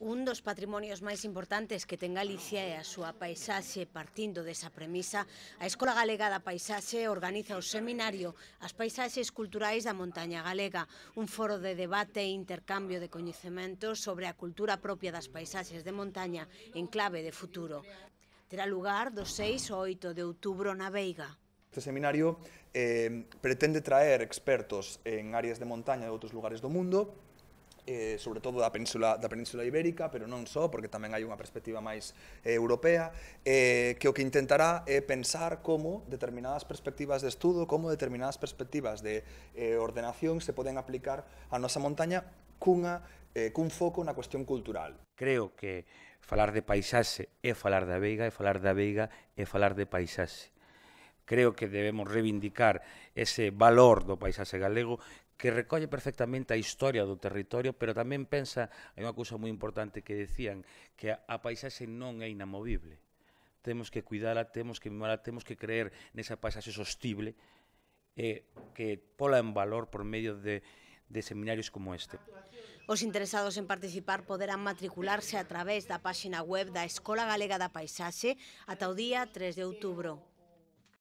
Un dos patrimonios máis importantes que ten Galicia é a súa paisaxe. Partindo desa premisa, a Escola Galega da Paisaxe organiza o seminario As paisaxes culturais da montaña galega, un foro de debate e intercambio de coñecementos sobre a cultura propia das paisaxes de montaña en clave de futuro. Terá lugar do 6 ao 8 de outubro na Veiga. Este seminario pretende traer expertos en áreas de montaña de outros lugares do mundo, sobre todo da Península Ibérica, pero non só, porque tamén hai unha perspectiva máis europea, que o que intentará é pensar como determinadas perspectivas de estudo, como determinadas perspectivas de ordenación se poden aplicar á nosa montaña cun foco na cuestión cultural. Creo que falar de paisaxe é falar da Veiga, e falar da Veiga é falar de paisaxe. Creo que debemos reivindicar ese valor do paisaxe galego que recolle perfectamente a historia do territorio, pero tamén pensa, hai unha cousa moi importante que decían, que a paisaxe non é inamovible. Temos que cuidala, temos que mimala, temos que creer nesa paisaxe sostible que pola en valor por medio de seminarios como este. Os interesados en participar poderán matricularse a través da páxina web da Escola Galega da Paisaxe ata o día 3 de outubro.